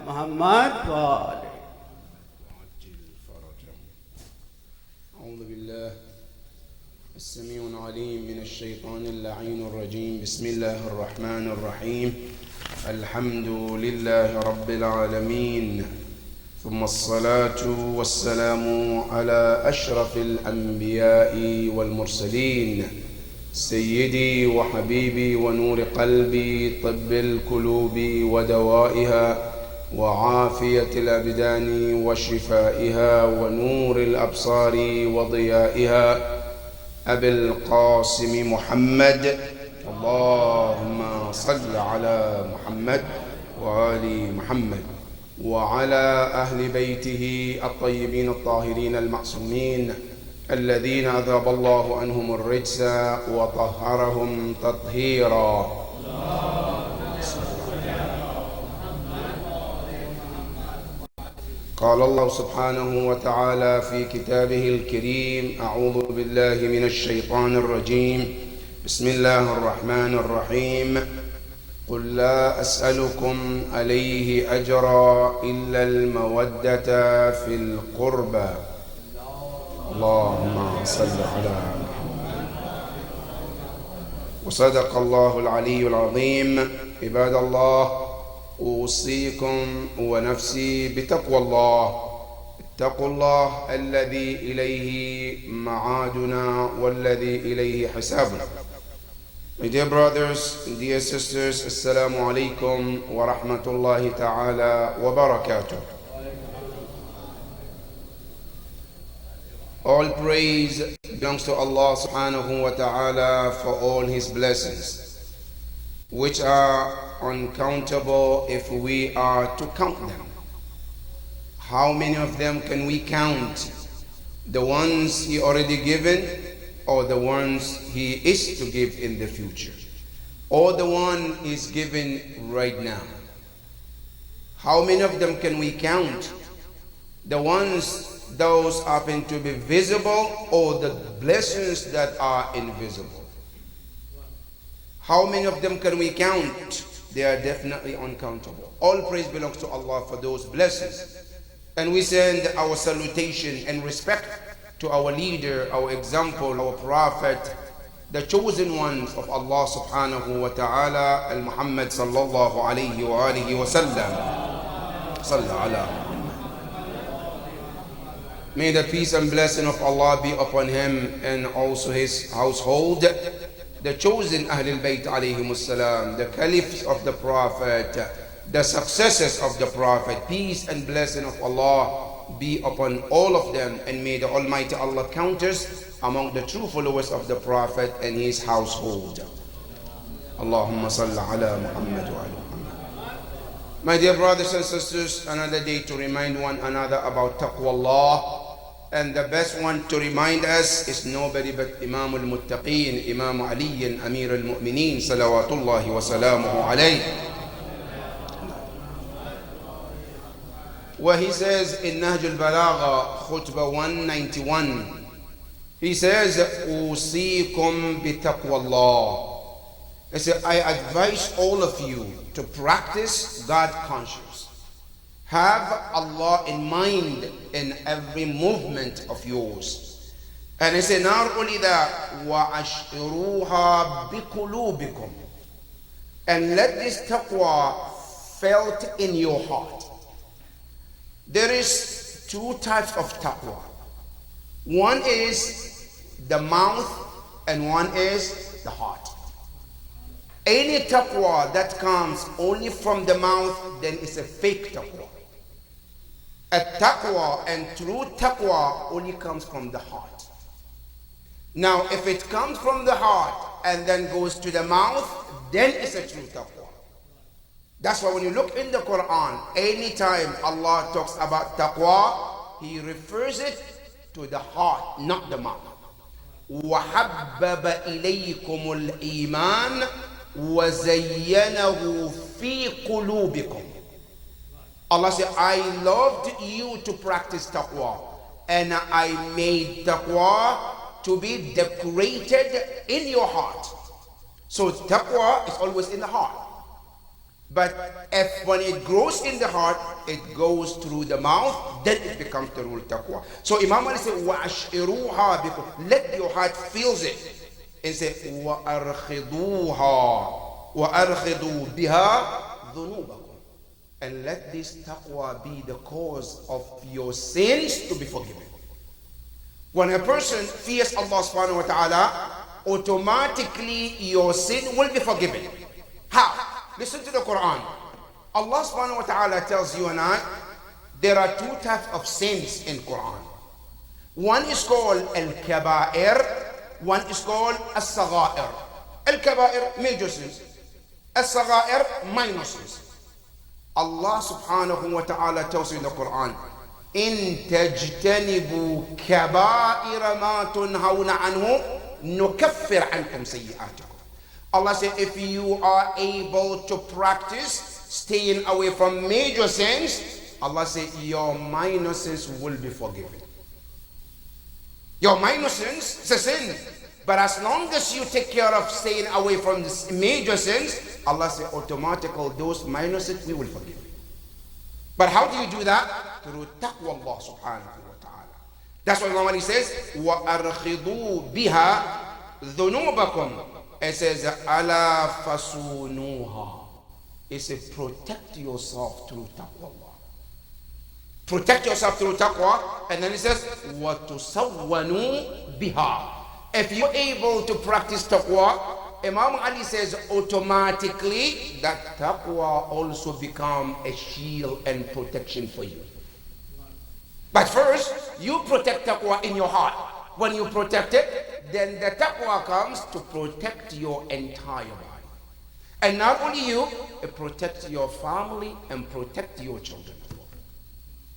محمد وآله. أعوذ بالله السميع العليم من الشيطان اللعين الرجيم. بسم الله الرحمن الرحيم. الحمد لله رب العالمين، ثم الصلاة والسلام على أشرف الأنبياء والمرسلين، سيدي وحبيبي ونور قلبي، طب القلوب ودوائها وعافية الأبدان وشفائها ونور الأبصار وضيائها، أبي القاسم محمد. اللهم صل على محمد وآل محمد وعلى أهل بيته الطيبين الطاهرين المعصومين الذين أذهب الله عنهم الرجس وطهرهم تطهيرا. قال الله سبحانه وتعالى في كتابه الكريم: أعوذ بالله من الشيطان الرجيم، بسم الله الرحمن الرحيم. قل لا أسألكم عليه أجرا إلا المودة في القربى. اللهم صل على محمد. وصدق الله العلي العظيم. عباد الله، أوصيكم ونفسي بتقوى الله. اتقوا الله الذي إليه معادنا والذي إليه حسابنا. My dear brothers and dear sisters, Assalamu alaikum wa rahmatullahi ta'ala wa barakatuh. All praise belongs to Allah subhanahu wa ta'ala for all His blessings, which are uncountable if we are to count them. How many of them can we count? The ones He already given, or the ones He is to give in the future, or the one He's given right now? How many of them can we count? The ones, those happen to be visible, or the blessings that are invisible? How many of them can we count? They are definitely uncountable. All praise belongs to Allah for those blessings. And we send our salutation and respect to our leader, our example, our prophet, the chosen ones of Allah subhanahu wa ta'ala, al-Muhammad sallallahu alayhi wa alihi wa sallam. Sallallahu ala. May the peace and blessing of Allah be upon him and also his household, the chosen Ahlul Bayt alayhimus salam, the caliphs of the Prophet, the successors of the Prophet. Peace and blessing of Allah be upon all of them, and may the Almighty Allah count us among the true followers of the Prophet and his household. Allahumma salli ala Muhammad wa ala Muhammad. My dear brothers and sisters, another day to remind one another about taqwa Allah. And the best one to remind us is nobody but Imam al-Muttaqeen, Imam Ali Amir al-Mu'mineen, salawatullahi wa salamuhu alayhi. Where he says in Nahj al-Balagha, khutbah 191, he says, Usikum bi taqwallah. He said, I advise all of you to practice God conscious. Have Allah in mind in every movement of yours. And he said, not only that, وَأَشْعِرُوهَا بِقُلُوبِكُمْ. And let this taqwa felt in your heart. There is two types of taqwa. One is the mouth and one is the heart. Any taqwa that comes only from the mouth, then it's a fake taqwa. A taqwa and true taqwa only comes from the heart. Now, if it comes from the heart and then goes to the mouth, then it's a true taqwa. That's why when you look in the Quran, anytime Allah talks about taqwa, He refers it to the heart, not the mouth. وَحَبَّبَ إِلَيْكُمُ الْإِيمَانَ وَزَيَّنَهُ فِي قُلُوبِكُمْ. Allah said, I loved you to practice taqwa, and I made taqwa to be decorated in your heart. So taqwa is always in the heart. But if when it grows in the heart, it goes through the mouth, then it becomes the real taqwa. So Imam Ali said, وَأَشْعِرُوهَا, because let your heart feels it. And say, وَأَرْخِضُوهَا وَأَرْخِضُوا بِهَا ذُنُوبَكُمْ. And let this taqwa be the cause of your sins to be forgiven. When a person fears Allah subhanahu wa ta'ala, automatically your sin will be forgiven. How? Listen to the Quran. Allah subhanahu wa ta'ala tells you and I, there are two types of sins in Quran. One is called al-kaba'ir, one is called as-sagha'ir. Al-kaba'ir, major sins. As-sagha'ir, minor sins. Allah subhanahu wa ta'ala tells you in the Quran, إن تجتنبوا كبائر ما تنهون عنه نكفر عنكم سيئاتكم. Allah said, if you are able to practice staying away from major sins, Allah said, your minor sins will be forgiven. Your minor sins is a sin, but as long as you take care of staying away from the major sins, Allah said, automatically those minor sins we will forgive. But how do you do that? Through taqwa Allah subhanahu wa ta'ala. That's why when he says, وَأَرْخِضُوا بِهَا ذُنُوبَكُمْ. It says, أَلَا فَصُونُوهَا. It says, protect yourself through taqwa Allah. Protect yourself through taqwa. And then it says, وَتُسَوَّنُوا بِهَا. If you're able to practice taqwa, Imam Ali says automatically that taqwa also become a shield and protection for you. But first, you protect taqwa in your heart. When you protect it, then the taqwa comes to protect your entire body. And not only you, it protects your family and protect your children.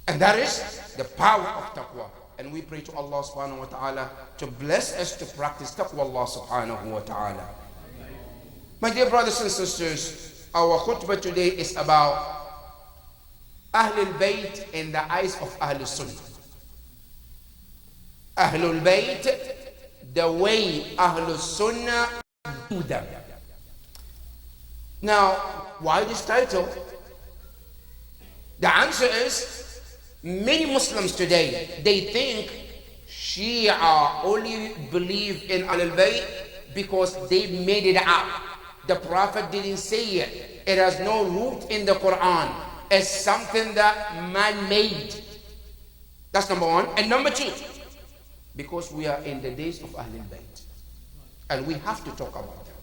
And that is the power of taqwa. And we pray to Allah subhanahu wa ta'ala to bless us to practice taqwa Allah subhanahu wa ta'ala. My dear brothers and sisters, our khutbah today is about Ahlul Bayt in the eyes of Ahlul Sunnah. Ahlul Bayt, the way Ahlul Sunnah do them. Now, why this title? The answer is, many Muslims today, they think Shia only believe in Ahlul Bayt because they made it up. The Prophet didn't say it. It has no root in the Quran. It's something that man made. That's number one. And number two, because we are in the days of Ahlul Bayt. And we have to talk about them.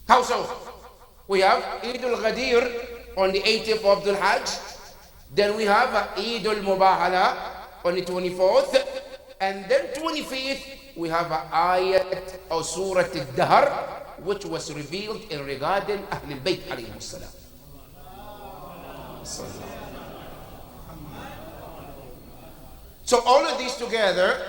How so? We have Eid al-Ghadir on the 80th of Dhul Hajj. Then we have Eid al-Mubahala on the 24th. And then 25th, we have Ayat or Surah al-Dahr, which was revealed in regarding Ahlul Bayt alayhim salam. So all of these together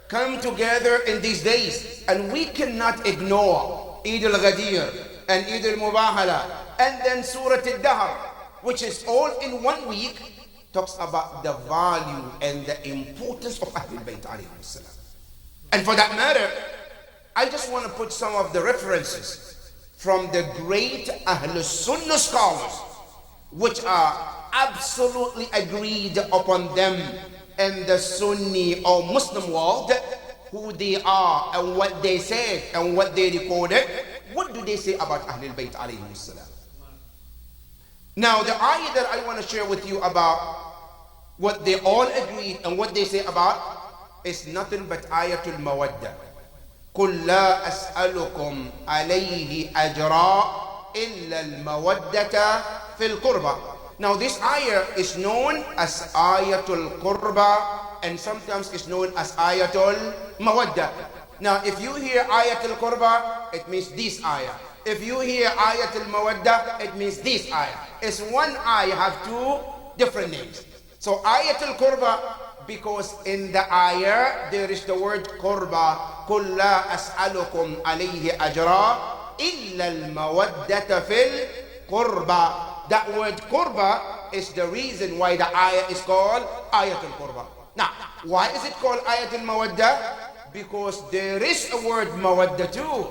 come together in these days, and we cannot ignore Eid al-Ghadir and Eid al-Mubahala and then Surah al-Dahr, which is all in 1 week, talks about the value and the importance of Ahlul Bayt alayhim salam. And for that matter, I just want to put some of the references from the great Ahlul Sunnah scholars, which are absolutely agreed upon them in the Sunni or Muslim world, who they are and what they said and what they recorded. What do they say about Ahlul Bayt alayhim salam? Now, the ayah that I want to share with you about what they all agreed and what they say about is nothing but ayatul mawaddah. قل لا أسألكم عليه أجرا إلا المودة في القربى. Now this ayah is known as Ayatul Qurba, and sometimes it's known as Ayatul Mawaddah. Now if you hear Ayatul Qurba, it means this ayah. If you hear Ayatul Mawaddah, it means this ayah. It's one ayah, have two different names. So Ayatul Qurba, because in the ayah there is the word Qurba. قل لا أسألكم عليه أجرا إلا المودة في القربى. That word Qurba is the reason why the ayah is called Ayatul Qurba. Now, why is it called Ayatul Mawaddah? Because there is a word Mawaddah too.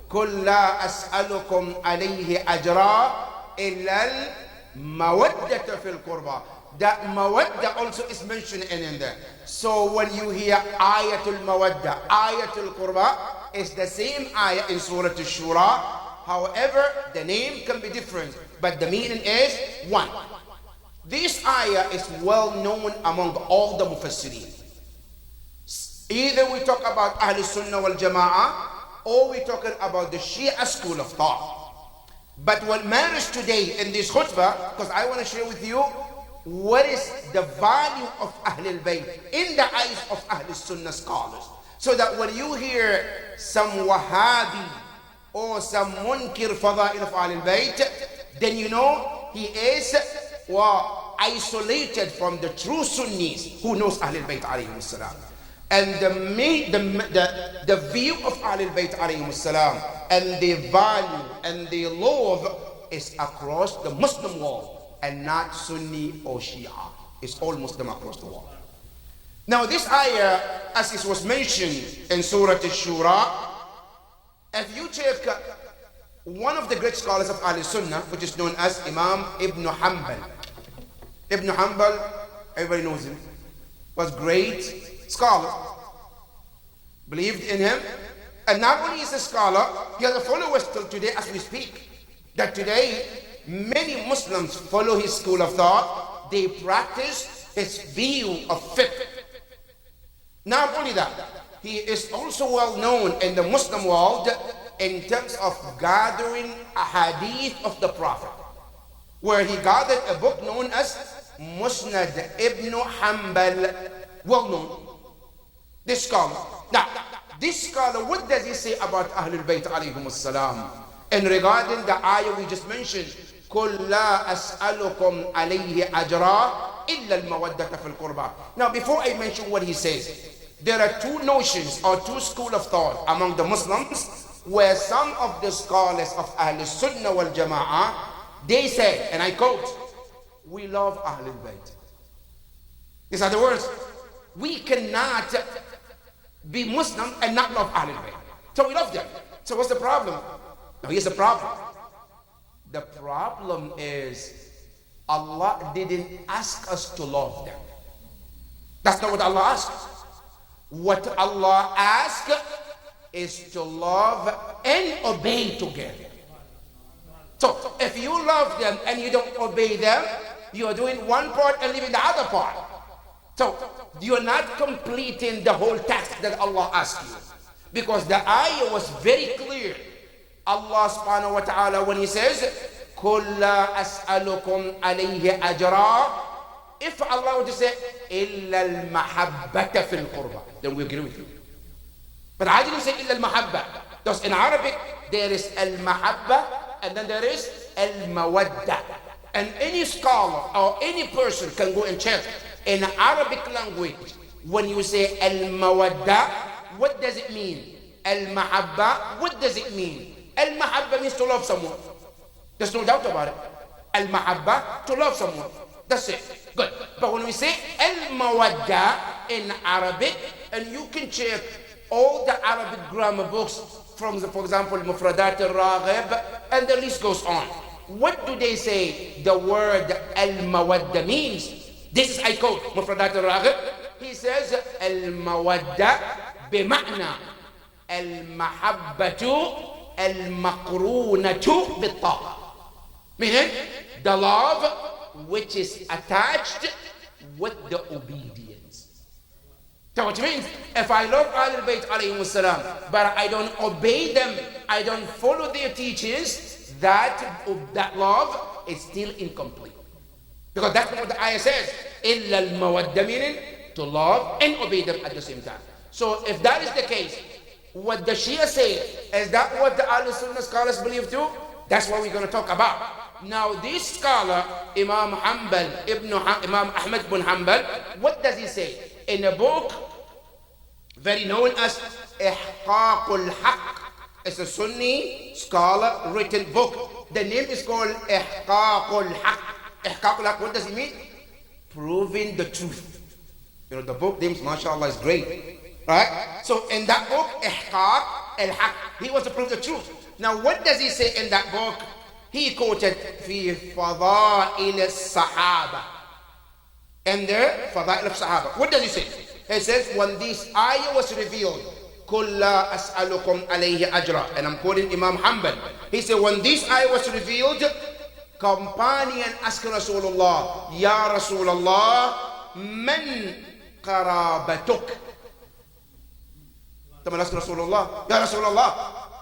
قل لا أسألكم عليه أجرا إلا المودة في القربى. That mawadda also is mentioned in there. So when you hear ayatul mawadda, ayatul qurba, it's the same ayah in Surah Al-Shura. However, the name can be different, but the meaning is one. This ayah is well known among all the mufassirin. Either we talk about Ahl Sunnah wal Jama'ah, or we're talking about the Shia school of thought. But what matters today in this khutbah, because I want to share with you what is the value of Ahlul Bayt in the eyes of Ahl Sunnah scholars. So that when you hear some Wahhabi or some Munkir Fada'il of Ahlul Bayt, then you know he is isolated from the true Sunnis who knows Ahlul Bayt alayhim salam. And the view of Ahlul Bayt alayhim salam and the value and the love is across the Muslim world, and not Sunni or Shia. It's all Muslim across the world. Now this ayah, as it was mentioned in Surah Al-Shura, if you check one of the great scholars of Ahl Sunnah, which is known as Imam Ibn Hanbal. Ibn Hanbal, everybody knows him, was great scholar, believed in him, and not only is a scholar, he has a followers till today as we speak. That today, many Muslims follow his school of thought. They practice his view of fiqh. Not only that, he is also well known in the Muslim world in terms of gathering a hadith of the Prophet, where he gathered a book known as Musnad Ibn Hanbal. Well known, this scholar. Now, this scholar, what does he say about Ahlul Bayt alayhim salam? And regarding the ayah we just mentioned, قُلْ لَا أَسْأَلُكُمْ عَلَيْهِ أَجْرًا إِلَّا الْمَوَدَّةَ فِي الْقُرْبَى. Now, before I mention what he says, there are two notions or two schools of thought among the Muslims where some of the scholars of Ahl Sunnah wal Jama'ah, they say, and I quote, we love Ahlul Bayt. These are the words. We cannot be Muslim and not love Ahlul Bayt. So we love them. So what's the problem? Now here's the problem. The problem is Allah didn't ask us to love them. That's not what Allah asked. What Allah asked is to love and obey together. So if you love them and you don't obey them, you are doing one part and leaving the other part. So you're not completing the whole task that Allah asked you. Because the ayah was very clear. Allah subhanahu wa ta'ala, when he says, قُلْ لَا أَسْأَلُكُمْ عَلَيْهِ أَجْرًا, if Allah would say, إِلَّا الْمَحَبَّةَ فِي الْقُرْبَى, then we agree with you. But I didn't say إِلَّا الْمَحَبَّةَ. Because in Arabic, there is al-mahabba and then there is al-mawadda. And any scholar or any person can go and check in Arabic language, when you say al-mawadda, what does it mean? Al-mahabba, what does it mean? Al-mahabba means to love someone. There's no doubt about it. Al-mahabba, to love someone. That's it. Good. But when we say al-mawadda in Arabic, and you can check all the Arabic grammar books from, for example, Mufradat al-Raghib, and the list goes on. What do they say the word al-mawadda means? This is, I quote, Mufradat al-Raghib. He says, al-mawadda bima'na al-mahabbatu al-maqrunatu bit-ta'a. Meaning, the love which is attached with the obedience. So what means, if I love Ahlul Bayt alayhim salam, but I don't obey them, I don't follow their teachings, that love is still incomplete. Because that's what the ayah says, إِلَّا الْمَوَدَّ, meaning to love and obey them at the same time. So if that is the case, what the Shia say, is that what the Ahl Sunnah scholars believe too? That's what we're going to talk about. Now this scholar, Imam Ahmad ibn Hanbal, what does he say? In a book very known as Ihqaqul Haqq. It's a Sunni scholar written book. The name is called Ihqaqul Haqq. Ihqaqul Haqq, what does it mean? Proving the truth. You know, the book names, mashallah, is great. Right? So in that book, Ihqaq al-Haqq, he wants to prove the truth. Now what does he say in that book? he quoted في فضائل الصحابة. And there, فضائل الصحابة. What does he say? He says, when this ayah was revealed, قُلْ لَا أَسْأَلُكُمْ عَلَيْهِ أَجْرًا. And I'm quoting Imam Hanbal. He said, when this ayah was revealed, companion asked Rasulullah, Ya Rasulullah, man qarabatuk? Someone asked Rasulullah, Ya Rasulullah,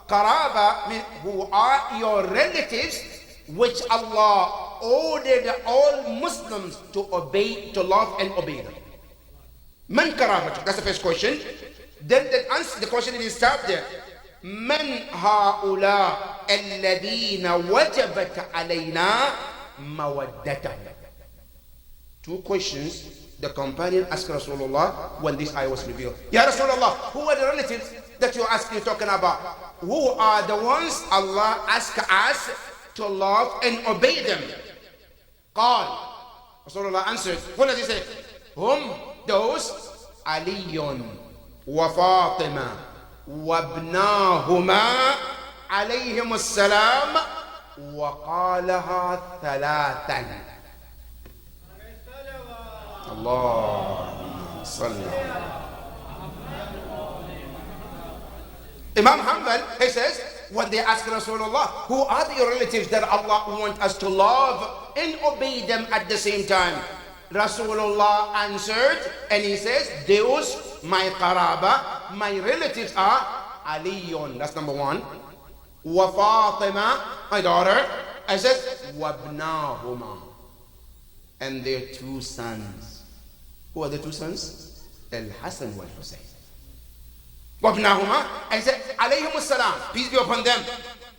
qaraba means who are your relatives which Allah ordered all Muslims to obey, to love and obey them. Man qarabatuk? That's the first question. Then the answer, the question is stopped there. من هؤلاء الذين وجبت علينا مودتهم. Two questions the companion asked Rasulullah when this ayah was revealed. Ya Rasulullah, who are the relatives that you're talking about? Who are the ones Allah asked us to love and obey them? قال, Rasulullah answered, what does he say? Hum, those, Aliyun wa Fatima وابناهما عليهم السلام وقالها ثلاثا. اللهم صل. Imam Hanbal, he says, when they ask Rasulullah, who are your relatives that Allah wants us to love and obey them at the same time? Rasulullah answered, and he says, those, my qaraba, my relatives are Aliyun, that's number one. Wa Fatima, my daughter. I said, Wabnahuma, and their two sons. Who are the two sons? Al-Hasan wal-Husayn. Wabnahuma, I said, alayhim salam, peace be upon them.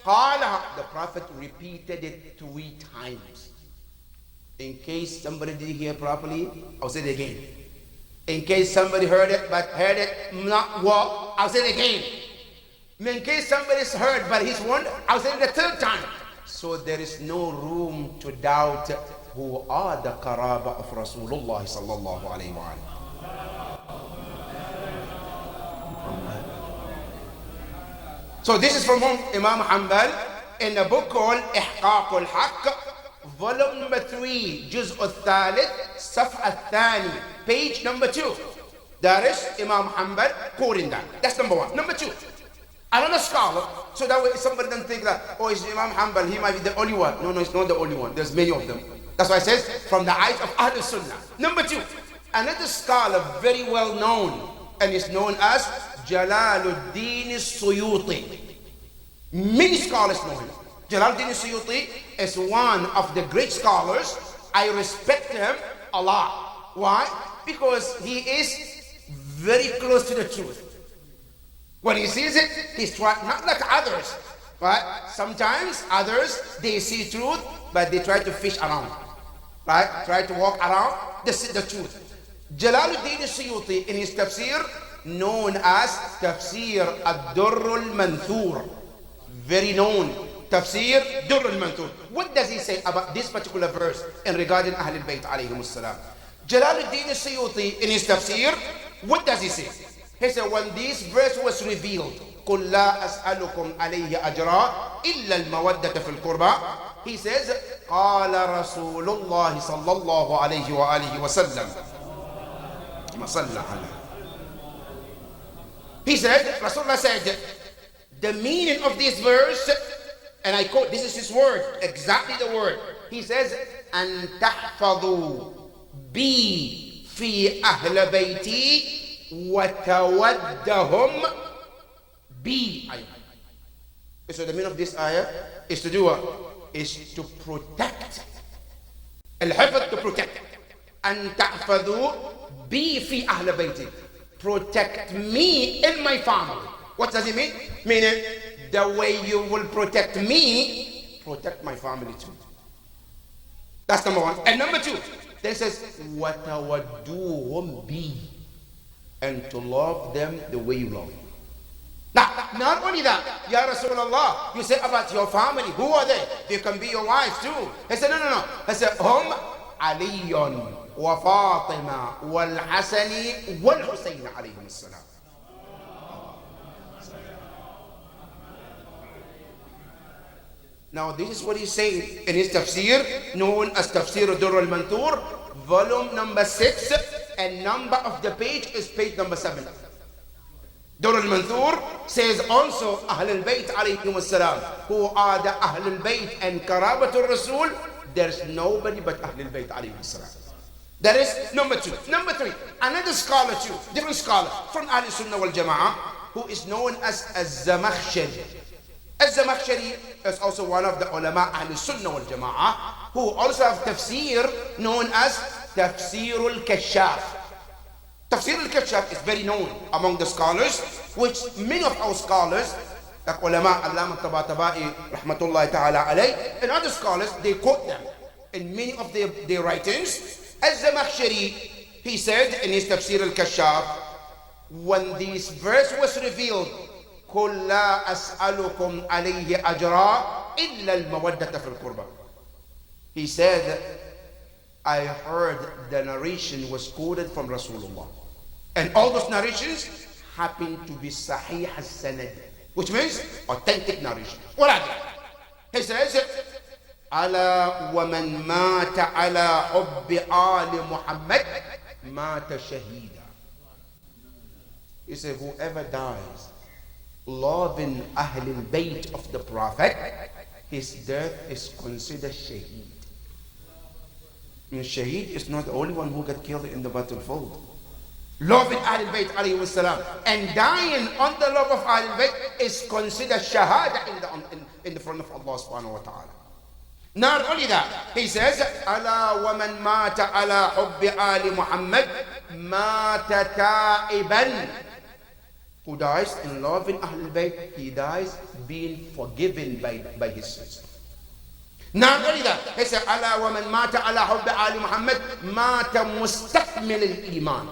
Qala, the Prophet repeated it 3 times. In case somebody didn't hear properly, I'll say it again. In case somebody heard it but heard it not well, I'll say it again. In case somebody's heard but he's wrong, I'll say it the 3rd time. So there is no room to doubt who are the qaraba of Rasulullah sallallahu alayhi wa sallam. So this is from Imam Hanbal in a book called Ihqaq al-Haqq, volume number 3, Juz al-Thalith, Safha al-Thani, page number 2. There is Imam Hanbal quoting that. That's number 1. Number 2, another scholar, so that way somebody doesn't think that, oh, it's Imam Hanbal, he might be the only one. No, it's not the only one. There's many of them. That's why it says, from the eyes of Ahlul Sunnah. Number 2, another scholar very well known, and is known as Jalaluddin Suyuti. Many scholars know him. Jalaluddin Suyuti is one of the great scholars. I respect him a lot. Why? Because he is very close to the truth. When he sees it, he's trying, not like others, right? Sometimes others, they see truth, but they try to fish around, right? Try to walk around the truth. Jalaluddin Suyuti in his tafsir, known as Tafsir Ad-Durr al-Manthur, very known, Tafsir Durr al-Manthur. What does he say about this particular verse in regarding Ahlul Bayt alayhim as-salam? Jalaluddin Suyuti in his tafsir, what does he say? He said, when this verse was revealed, قُلْ لَا أَسْأَلُكُمْ عَلَيْهِ أَجْرًا إِلَّا الْمَوَدَّةَ فِي الْقُرْبَى. He says, قَالَ رَسُولُ اللَّهِ صَلَّى اللَّهُ عَلَيْهِ وَآلِهِ وَسَلَّمَ. He said, Rasulullah said, the meaning of this verse, and I quote, this is his word, exactly the word. He says, أَن تَحْفَظُوا بِي فِي أَهْلَ بَيْتِي وَتَوَدَّهُمْ بِي. So the meaning of this ayah is to do what? Is to protect. Al-hifd, to protect. أن تحفظوا بي في أهل بيتي. Protect me and my family. What does it mean? Meaning, the way you will protect me, protect my family too. That's number 1. And number 2, then it says, وَتَوَدُّوهُمْ بِي. And to love them the way you love me. Now, not only that, Ya Rasulullah, you say about your family, who are they? They can be your wives too. He said, no. He said, Hum Aliyun wa Fatima wal Hasani wal Husayn alayhim as-salam. Now this is what he's saying in his tafsir, known as Tafsir Durr al-Manthur, volume number 6, and number of the page is page number 7. Durr al-Manthur says also Ahl al-Bayt alayhim as-salam, who are the Ahl al-Bayt and Karabatul Rasul, there's nobody but Ahl al-Bayt alayhim as-salam. That is number 2. Number 3, another scholar too, different scholar from Ahl Sunnah wal Jama'ah, who is known as Az-Zamakhshari. Az-Zamakhshari is also one of the ulama Ahl Sunnah wal Jama'ah, who also have tafsir known as Tafsir al-Kashaf. Tafsir al-Kashaf is very known among the scholars, which many of our scholars, like ulama Allama Tabatabai rahmatullahi ta'ala alayh, and other scholars, they quote them in many of their writings. Az-Zamakhshari, he said in his Tafsir al-Kashaf, when this verse was revealed, قُلْ لَا أَسْأَلُكُمْ عَلَيْهِ أَجْرًا إِلَّا الْمَوَدَّةَ فِي الْقُرْبَى. He said, I heard the narration was quoted from Rasulullah. And all those narrations happen to be Sahih as-Sanad, which means authentic narration. What are they? He says, ألا ومن مات على حب آل محمد مات شهيدا. He said, whoever dies loving Ahl al-Bayt of the Prophet, his death is considered shaheed. And shaheed is not the only one who got killed in the battlefield. Loving Ahl al-Bayt alayhi wasalam and dying on the love of Ahl al-Bayt is considered shahada in the front of Allah subhanahu wa ta'ala. Not only that, he says, أَلَا وَمَنْ مَاتَ عَلَى حُبِّ آلِ مُحَمَّدٍ مَاتَ تَائِبًا. Who dies in loving Ahl al-Bayt, he dies being forgiven by his sins. Not only that, he said, أَلَا وَمَنْ مَاتَ عَلَى حُبِّ آلِ مُحَمَّدٍ مَاتَ مُسْتَكْمِلِ الْإِيمَانِ.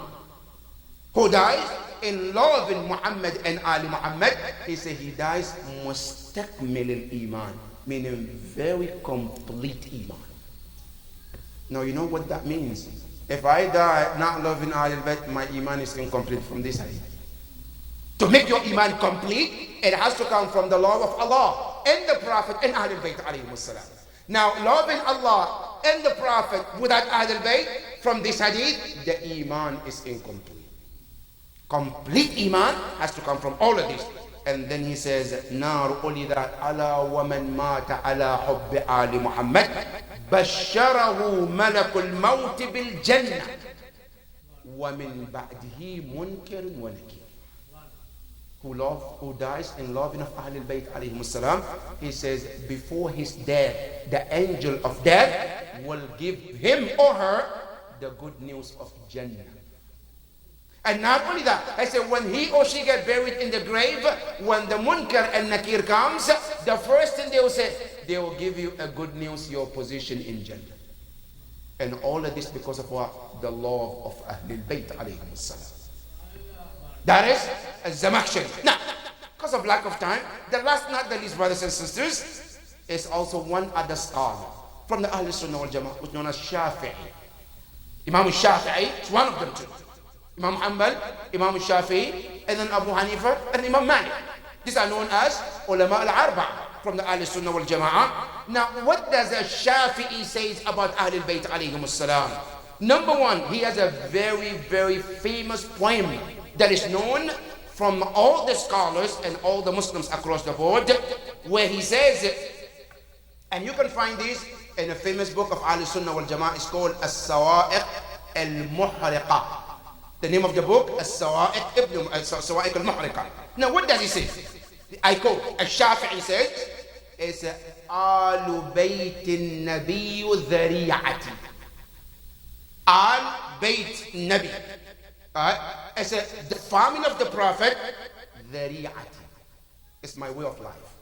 Who dies in loving Muhammad and Ali Muhammad, he said he dies مُسْتَكْمِلِ الْإِيمَانِ, meaning very complete iman. Now you know what that means. If I die not loving Ahl al-Bayt, my iman is incomplete from this hadith. To make your iman complete, it has to come from the law of Allah and the Prophet and Ahl al-Bayt alayhim as-salam. Now loving Allah and the Prophet without Ahl al-Bayt, from this hadith, the iman is incomplete. Complete iman has to come from all of these. And then he says, نار أولدت على ومن مات على حب آل محمد بشره ملك الموت بالجنة ومن بعده منكر ونكير. Who dies in loving of Ahl al-Bayt alayhim as-salam, he says before his death, the angel of death will give him or her the good news of Jannah. And not only that, I said when he or she get buried in the grave, when the munkar and nakir comes, the first thing they will say, they will give you a good news, your position in Jannah. And all of this because of what? The law of Ahl al-Bayt alayhim as-salam. That is Az-Zamakhshari. Now, because of lack of time, the last not the least, brothers and sisters, is also one other scholar from the Ahl Sunnah wal Jama'ah, which is known as Shafi'i. Imam Shafi'i is one of them too. Imam Hanbal, Imam Shafi'i, and then Abu Hanifa, and Imam Malik. These are known as Ulama al-Arba'a from the Ahl Sunnah wal Jama'ah. Now, what does a Shafi'i say about Ahl al-Bayt alayhim as-salam? Number one, he has a very, very famous poem that is known from all the scholars and all the Muslims across the board, where he says, and you can find this in a famous book of Ahl Sunnah wal Jama'ah, it's called As-Sawa'iq al-Muhriqa. The name of the book, As-Sawa'iq al-Muhriqa. Now what does he say? I quote, Al-Shafi'i says, it's Alu Bayt al-Nabi dhari'ati. Al-Bayt Nabi. I said, the family of the Prophet, dhari'ati. It's my way of life.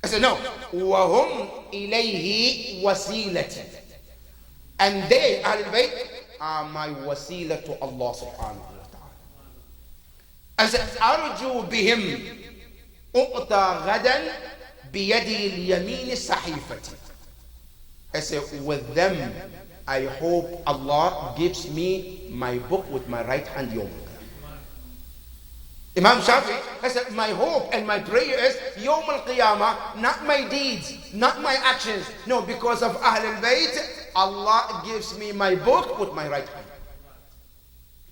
I said, no. وَهُمْ إِلَيْهِ وَسِيلَةِ. And they, Ahl al-Bayt, are my wasila to Allah subhanahu wa ta'ala. I said, أرجو بهم أؤتى غدا بيدي اليمين صحيفتي. I said, with them, I hope Allah gives me my book with my right hand. Yom. Imam Shafi, I said, my hope and my prayer is Yawm al-Qiyamah, not my deeds, not my actions. No, because of Ahlul Bayt, Allah gives me my book with my right hand.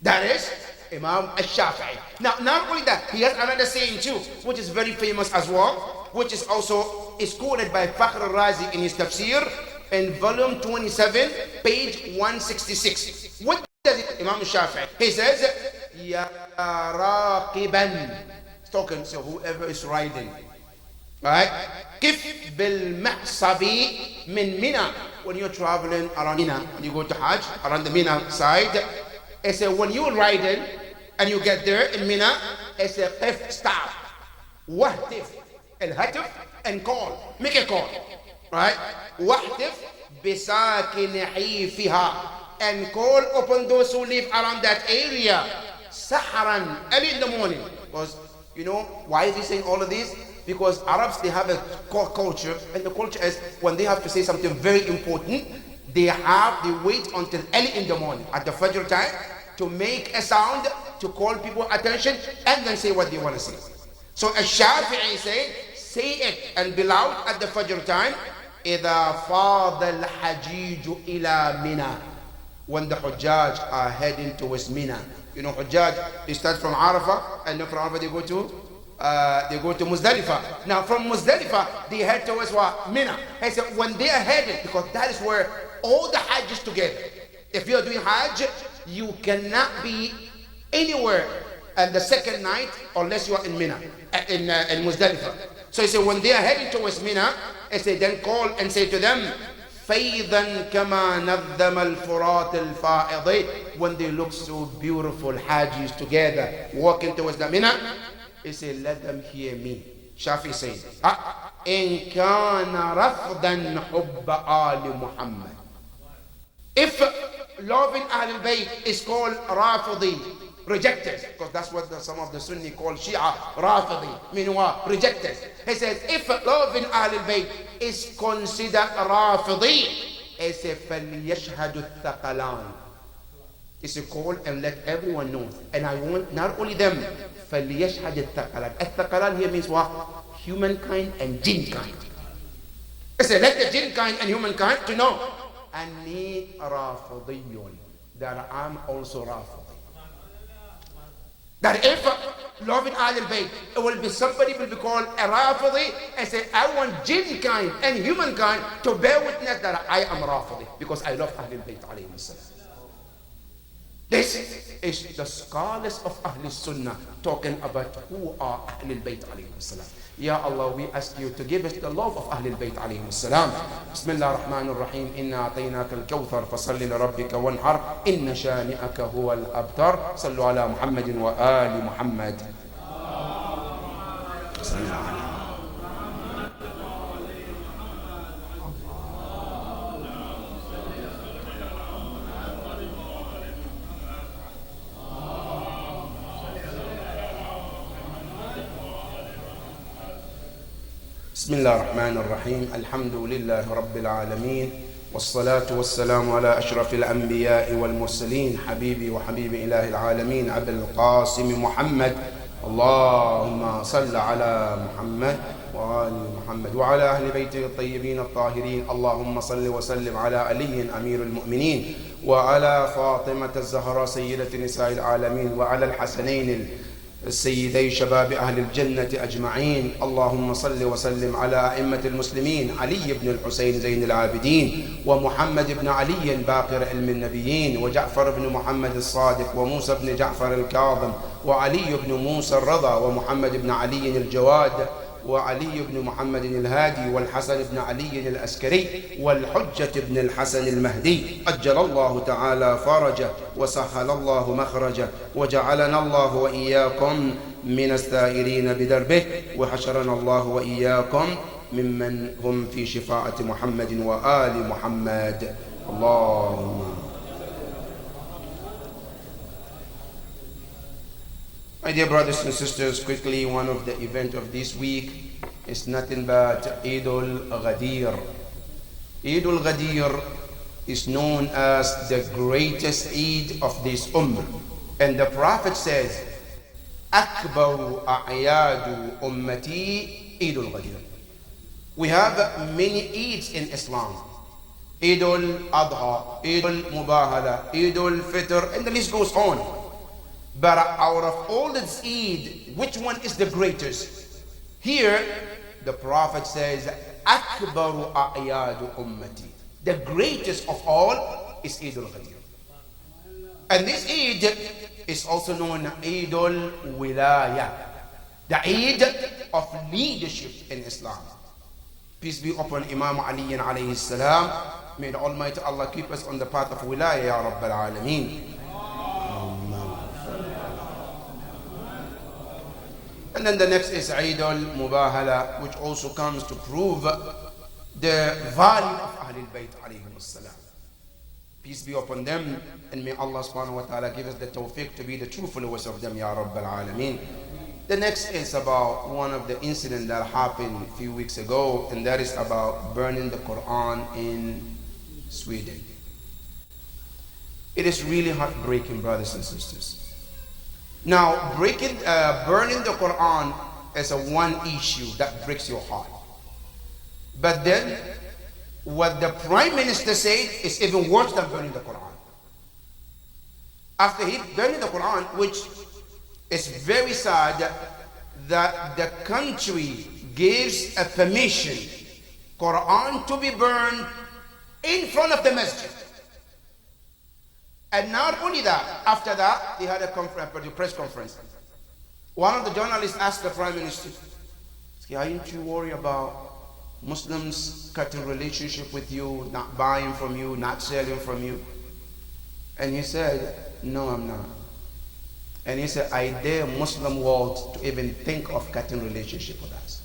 That is Imam al-Shafi'i. Now, not only that, he has another saying too, which is very famous as well, which is also is quoted by Fakhr al-Razi in his tafsir in volume 27, page 166. What does it, Imam al-Shafi'i? He says, Ya raqiban. It's talking, so whoever is riding. Right? Kif bil mahsabi min Mina. When you're traveling around Mina, when you go to Hajj, around the Mina side, it says when you're riding and you get there in Mina, it says qif, stop. Wahtif, al-hatif, and call. Make a call. Right? Wahtif bisakinihi fiha. And call upon those who live around that area. Sahran, early in the morning. Because, you know, why is he saying all of this? Because Arabs, they have a culture, and the culture is when they have to say something very important, they wait until early in the morning, at the Fajr time, to make a sound, to call people attention, and then say what they want to say. So Ash-Shafi'i say it and be loud at the Fajr time, إِذَا فَاضَ الْحَجِيجُ إِلَى مِنَى. When the Hujjaj are heading towards Mina. You know, Hujjaj, they start from Arafah, and then from Arafah they go to Muzdalifah. Now from Muzdalifah, they head towards what? Mina. I said, when they are headed, because that is where all the Hajj is together. If you are doing Hajj, you cannot be anywhere at the second night unless you are in Mina, in Muzdalifah. So he said, when they are heading towards Mina, I said, then call and say to them, فَيْذًا كَمَا نَظَّمَ الْفُرَاتِ الْفَائِضِ. When they look so beautiful, Hajjis together, walking towards the Mina, he said, let them hear me. Shafi says, إِن كَانَ رَفْضًا حُبَّ آلِ مُحَمَّدٍ. If loving Ahlul Bayt is called Rafidi, rejectors, because that's what some of the Sunni call Shia, Rafidi, meaning what? Rejectors. He says, if loving Ahlul Bayt is considered Rafidi, he says, فَلْيَشْهَدُ الثَّقَلَانِ. It's a call and let everyone know. And I want not only them, فَلْيَشْهَدُ الثَّقَلَانِ. الثَّقَلَانِ here means what? Humankind and jinkind. He said, let the jinkind and humankind to know, أَنِّي رَافِضِيٌّ, that I'm also Rafidi. That if loving Ahlul Bayt, it will be somebody will be called a Rafidi and say, I want jinkind and humankind to bear witness that I am Rafidi because I love Ahlul Bayt alayhi salam. This is the scholars of Ahlul Sunnah talking about who are Ahlul Bayt alayhi salam. Ya Allah, we ask you to give us the love of Ahlul Bayt alayhi salam. Bismillah ar-Rahman ar-Rahim. Inna ataynaka al-kawthar fasalli li rabbika wanhar. Inna shani'aka huwa al-abtar. Sallu ala Muhammadin wa ali Muhammad. بسم الله الرحمن الرحيم. الحمد لله رب العالمين والصلاة والسلام على أشرف الأنبياء والمرسلين حبيبي وحبيب إله العالمين أبي القاسم محمد. اللهم صل على محمد وآل محمد وعلى أهل بيته الطيبين الطاهرين. اللهم صل وسلم على علي أمير المؤمنين وعلى فاطمة الزهراء سيدة نساء العالمين وعلى الحسنين السيدي شباب أهل الجنة أجمعين. اللهم صل وسلم على أئمة المسلمين علي بن الحسين زين العابدين ومحمد بن علي باقر علم النبيين وجعفر بن محمد الصادق وموسى بن جعفر الكاظم وعلي بن موسى الرضا ومحمد بن علي الجواد وعلي بن محمد الهادي والحسن بن علي الأسكري والحجة بن الحسن المهدي. أجل الله تعالى فرجه وسهل الله مخرجه وجعلنا الله وإياكم من السائرين بدربه وحشرنا الله وإياكم ممن هم في شفاعة محمد وآل محمد. اللهم. My dear brothers and sisters, quickly, one of the events of this week is nothing but Eid al-Ghadir. Eid al-Ghadir is known as the greatest Eid of this Ummah. And the Prophet says, أكبر أعياد أمتي عيد الغدير. We have many Eids in Islam. Eid al-Adha, Eid al-Mubahala, Eid al-Fitr, and the list goes on. But out of all these Eid, which one is the greatest? Here, the Prophet says, Akbaru a'yadu ummati. The greatest of all is Eid al-Ghadir. And this Eid is also known as Eid al-Wilaya, the Eid of leadership in Islam. Peace be upon Imam Ali alayhi salam. May the Almighty Allah keep us on the path of Wilaya, Ya Rabbil Alameen. And then the next is Eid al-Mubahala, which also comes to prove the value of Ahlul Bayt alayhim salam. Peace be upon them, and may Allah subhanahu wa ta'ala give us the tawfiq to be the true followers of them, Ya Rabbil Alameen. The next is about one of the incidents that happened a few weeks ago, and that is about burning the Quran in Sweden. It is really heartbreaking, brothers and sisters. Now, burning the Quran is a one issue that breaks your heart. But then, what the Prime Minister said is even worse than burning the Quran. After he burned the Quran, which is very sad that the country gives a permission Quran to be burned in front of the masjid. And not only that, after that, they had a press conference. One of the journalists asked the Prime Minister, aren't you worried about Muslims cutting relationship with you, not buying from you, not selling from you? And he said, no, I'm not. And he said, I dare Muslim world to even think of cutting relationship with us.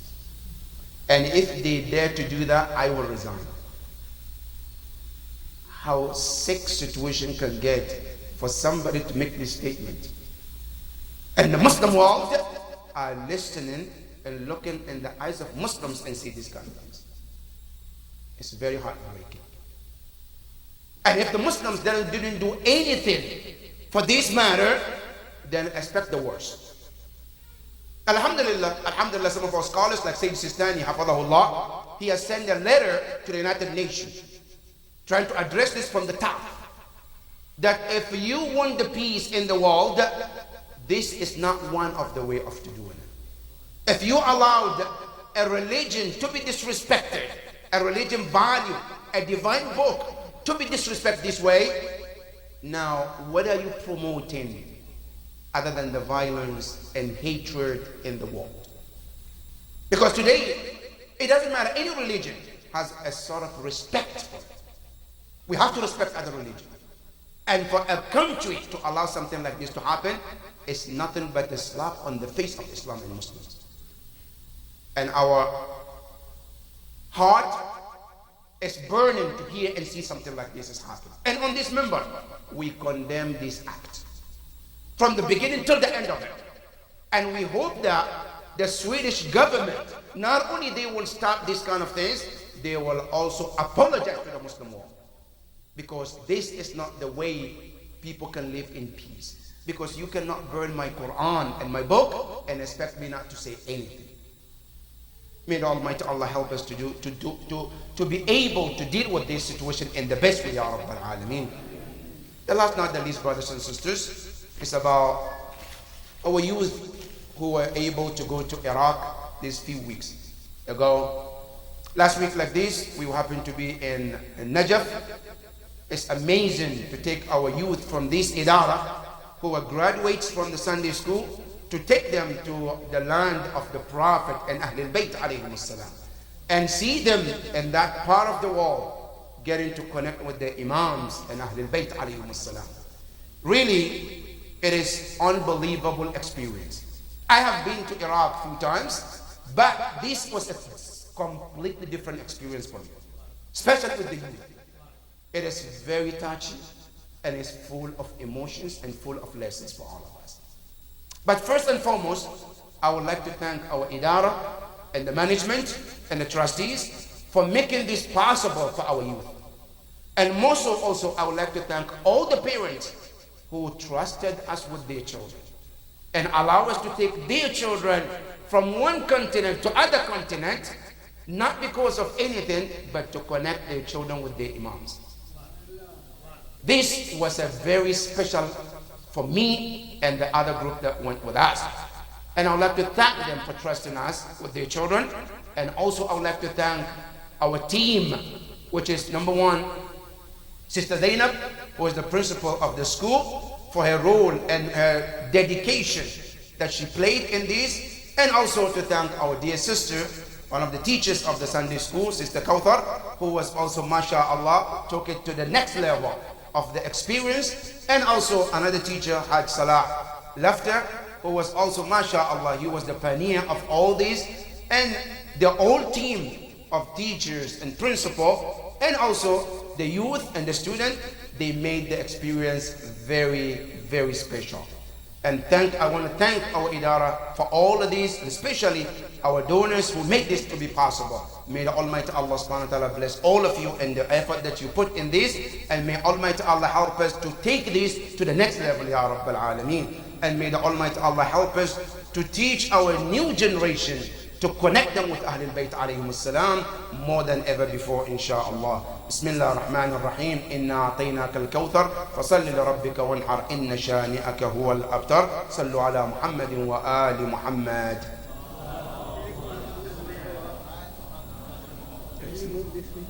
And if they dare to do that, I will resign. How sick situation can get for somebody to make this statement. And the Muslim world are listening and looking in the eyes of Muslims and see these kind of things. It's very heartbreaking. And if the Muslims then didn't do anything for this matter, then expect the worst. Alhamdulillah, some of our scholars like Sayyid Sistani, Hafadahullah, he has sent a letter to the United Nations trying to address this from the top. That if you want the peace in the world, this is not one of the way of doing it. If you allowed a religion to be disrespected, a religion value, a divine book to be disrespected this way, now what are you promoting other than the violence and hatred in the world? Because today, it doesn't matter, any religion has a sort of respect for it. We have to respect other religions. And for a country to allow something like this to happen is nothing but a slap on the face of Islam and Muslims. And our heart is burning to hear and see something like this is happening. And on this member, we condemn this act from the beginning till the end of it. And we hope that the Swedish government, not only they will stop this kind of things, they will also apologize to the Muslim world. Because this is not the way people can live in peace. Because you cannot burn my Quran and my book and expect me not to say anything. May the Almighty Allah help us to be able to deal with this situation in the best way, Ya Rabbil Alameen. The last, not the least, brothers and sisters, is about our youth who were able to go to Iraq these few weeks ago. Last week like this, we happened to be in Najaf. It's amazing to take our youth from this idara who are graduates from the Sunday school to take them to the land of the Prophet and Ahlul Bayt alayhim salam and see them in that part of the world getting to connect with the Imams and Ahlul Bayt alayhim salam. Really, it is unbelievable experience. I have been to Iraq a few times, but this was a completely different experience for me, especially with the youth. It is very touching and is full of emotions and full of lessons for all of us. But first and foremost, I would like to thank our Idara and the management and the trustees for making this possible for our youth. And more so also, I would like to thank all the parents who trusted us with their children and allow us to take their children from one continent to other continent, not because of anything, but to connect their children with their imams. This was a very special for me and the other group that went with us. And I would like to thank them for trusting us with their children. And also I would like to thank our team, which is number one, Sister Zainab, who is the principal of the school, for her role and her dedication that she played in this. And also to thank our dear sister, one of the teachers of the Sunday school, Sister Kauthar, who was also, mashallah, took it to the next level of the experience. And also another teacher, Haj Salah Lafter, who was also, mashallah, he was the pioneer of all these. And the whole team of teachers and principal, and also the youth and the student, they made the experience very, very special. And I want to thank our Idara for all of these, especially our donors who made this to be possible. May the Almighty Allah subhanahu wa ta'ala bless all of you and the effort that you put in this. And may Almighty Allah help us to take this to the next level, Ya Rabbal Alameen. And may the Almighty Allah help us to teach our new generation, to connect them with Ahlul Bayt alayhim as-salam more than ever before, inshaAllah. Bismillah ar-Rahman ar-Rahim. Inna a'tainaka al-Kawthar fasalli li rabbika wanhar inna shani'aka huwa al-abtar. Sallu ala Muhammadin wa ali Muhammad. Can you move this way?